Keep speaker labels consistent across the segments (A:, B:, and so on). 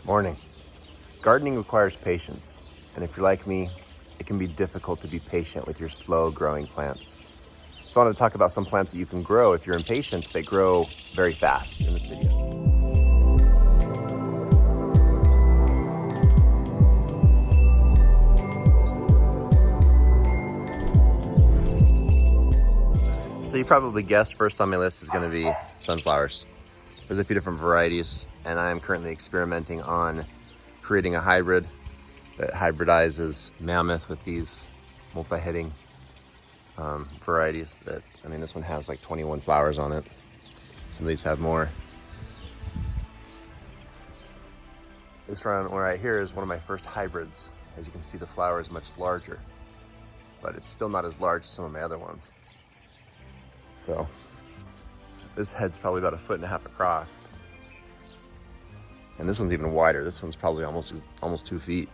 A: Morning. Gardening requires patience, and if you're like me, it can be difficult to be patient with your slow-growing plants. So I want to talk about some plants that you can grow if you're impatient. They grow very fast in this video. So you probably guessed first on my list is going to be sunflowers. There's a few different varieties, and I am currently experimenting on creating a hybrid that hybridizes mammoth with these multi-heading varieties that, this one has like 21 flowers on it. Some of these have more. This one right here is one of my first hybrids. As you can see, the flower is much larger, but it's still not as large as some of my other ones. So this head's probably about 1.5 feet across. And this one's even wider. This one's probably almost 2 feet.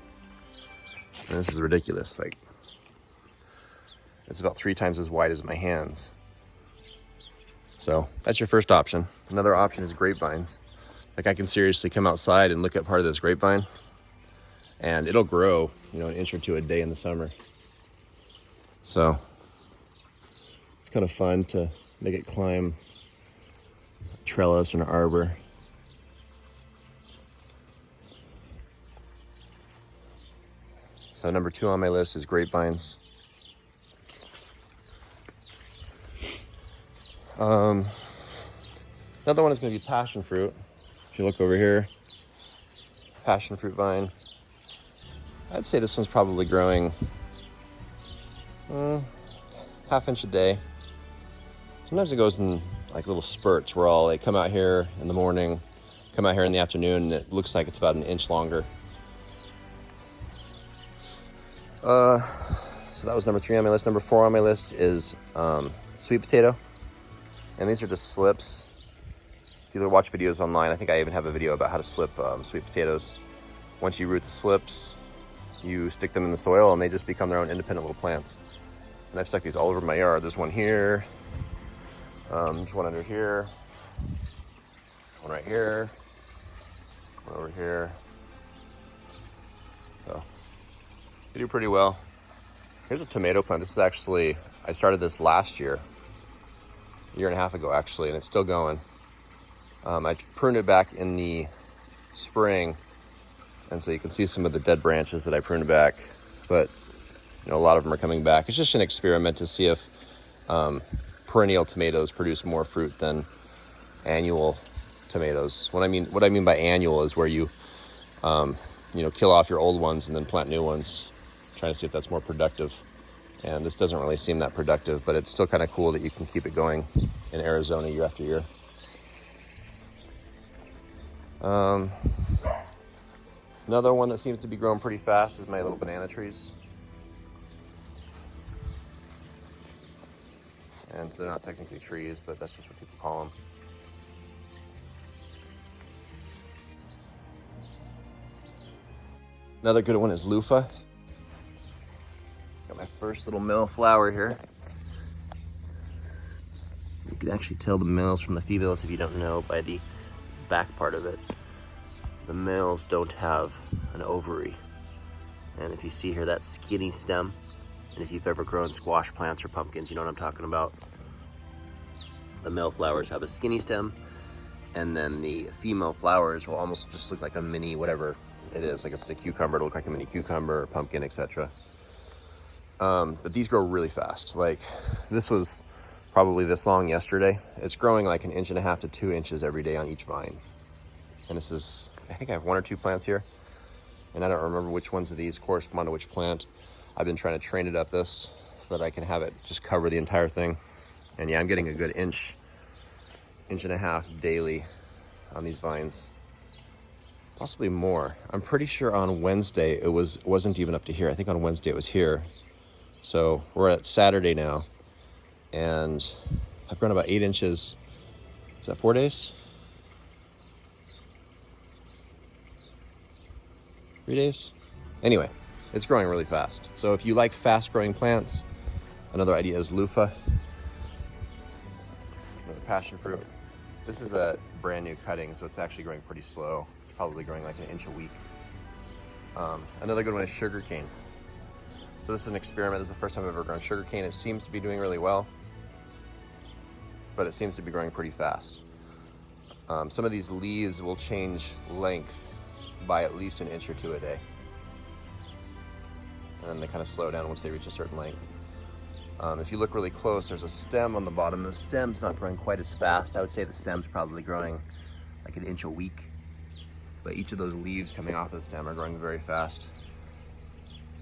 A: And this is ridiculous. Like, it's about 3 times as wide as my hands. So that's your first option. Another option is grapevines. Like, I can seriously come outside and look at part of this grapevine and it'll grow, an inch or two a day in the summer. So it's kind of fun to make it climb a trellis or an arbor. So number 2 on my list is grapevines. Another one is going to be passion fruit. If you look over here, passion fruit vine. I'd say this one's probably growing ½ inch a day. Sometimes it goes in like little spurts where I'll come out here in the morning, come out here in the afternoon, and it looks like it's about 1 inch longer. So that was number 3 on my list. Number 4 on my list is sweet potato. And these are just slips. If you watch videos online, I think I even have a video about how to slip sweet potatoes. Once you root the slips, you stick them in the soil and they just become their own independent little plants. And I've stuck these all over my yard. There's one here, there's one under here, one right here, one over here. So they do pretty well. Here's a tomato plant. This is actually, I started this last year, 1.5 years ago actually, and it's still going. I pruned it back in the spring, and so you can see some of the dead branches that I pruned back, but a lot of them are coming back. It's just an experiment to see if perennial tomatoes produce more fruit than annual tomatoes. What I mean by annual is where you kill off your old ones and then plant new ones, trying to see if that's more productive. And this doesn't really seem that productive, but it's still kind of cool that you can keep it going in Arizona year after year. Another one that seems to be growing pretty fast is my little banana trees. And they're not technically trees, but that's just what people call them. Another good one is Loofah. Got my first little male flower here. You can actually tell the males from the females if you don't know by the back part of it. The males don't have an ovary. And if you see here, that skinny stem, and if you've ever grown squash plants or pumpkins, you know what I'm talking about. The male flowers have a skinny stem, and then the female flowers will almost just look like a mini whatever it is. Like if it's a cucumber, it'll look like a mini cucumber or pumpkin, etc. But these grow really fast. Like, this was probably this long yesterday. It's growing like 1.5 inches to 2 inches every day on each vine. And this is, I think I have 1 or 2 plants here, and I don't remember which ones of these correspond to which plant. I've been trying to train it up this so that I can have it just cover the entire thing. And yeah, I'm getting a good 1.5 inches daily on these vines. Possibly more. I'm pretty sure on Wednesday it wasn't even up to here. I think on Wednesday it was here. So we're at Saturday now, and I've grown about 8 inches. Is that 4 days? 3 days? Anyway, it's growing really fast. So if you like fast growing plants, another idea is Loofah. Another passion fruit. This is a brand new cutting, so it's actually growing pretty slow. probably growing like an inch a week. Another good one is sugarcane. So this is an experiment. This is the first time I've ever grown sugarcane. It seems to be doing really well, but it seems to be growing pretty fast. Some of these leaves will change length by at least an inch or two a day. And then they kind of slow down once they reach a certain length. If you look really close, there's a stem on the bottom. The stem's not growing quite as fast. I would say the stem's probably growing like an inch a week. But each of those leaves coming off of the stem are growing very fast.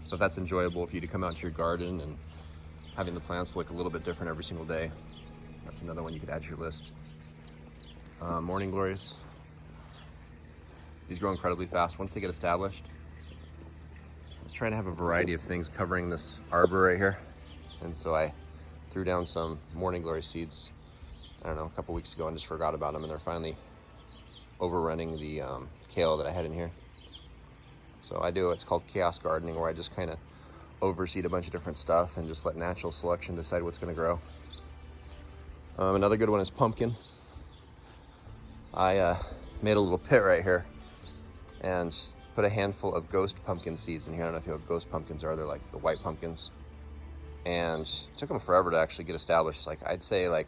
A: So if that's enjoyable for you to come out to your garden and having the plants look a little bit different every single day, that's another one you could add to your list. Morning glories. These grow incredibly fast once they get established. I was trying to have a variety of things covering this arbor right here. And so I threw down some morning glory seeds, I don't know, a couple weeks ago and just forgot about them. And they're finally overrunning the kale that I had in here. So I do what's called chaos gardening, where I just kind of overseed a bunch of different stuff and just let natural selection decide what's going to grow. Another good one is pumpkin. I made a little pit right here and put a handful of ghost pumpkin seeds in here. I don't know if you know what ghost pumpkins are. They're like the white pumpkins. And it took them forever to actually get established. Like I'd say like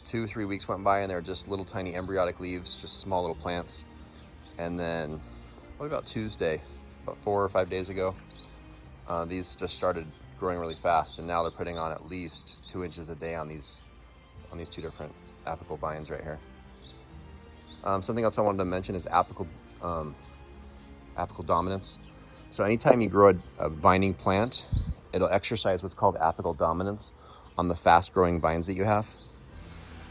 A: 2-3 weeks went by and they were just little tiny embryonic leaves, just small little plants. And then what about Tuesday, about 4 or 5 days ago, these just started growing really fast, and now they're putting on at least 2 inches a day on these 2 different apical vines right here. Something else I wanted to mention is apical dominance. So anytime you grow a vining plant, it'll exercise what's called apical dominance on the fast growing vines that you have.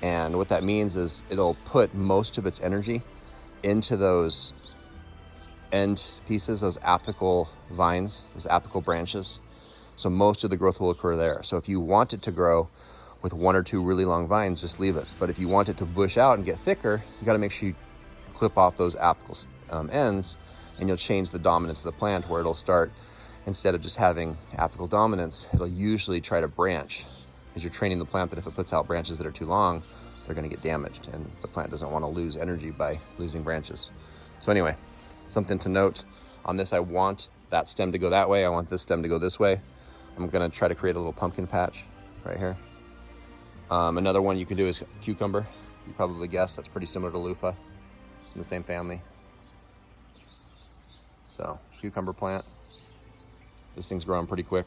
A: And what that means is it'll put most of its energy into those end pieces, those apical vines, those apical branches. So most of the growth will occur there. So if you want it to grow with 1 or 2 really long vines, just leave it. But if you want it to bush out and get thicker, you got to make sure you clip off those apical ends, and you'll change the dominance of the plant, where it'll start, instead of just having apical dominance, it'll usually try to branch, because you're training the plant that if it puts out branches that are too long, they're going to get damaged, and the plant doesn't want to lose energy by losing branches. So anyway, something to note on this: I want that stem to go that way, I want this stem to go this way. I'm going to try to create a little pumpkin patch right here. Another one you can do is cucumber. You probably guessed that's pretty similar to loofah, in the same family. So cucumber plant, this thing's growing pretty quick.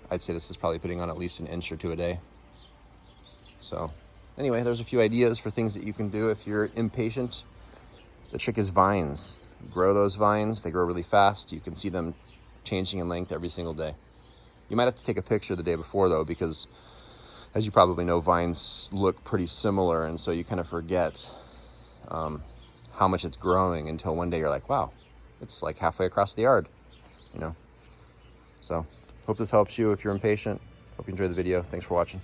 A: I'd say this is probably putting on at least an inch or 2 a day. So anyway, there's a few ideas for things that you can do if you're impatient. The trick is vines. You grow those vines, they grow really fast. You can see them changing in length every single day. You might have to take a picture the day before though, because as you probably know, vines look pretty similar, and so you kind of forget how much it's growing until one day you're like, wow, it's like halfway across the yard, you know? So hope this helps you if you're impatient. Hope you enjoyed the video. Thanks for watching.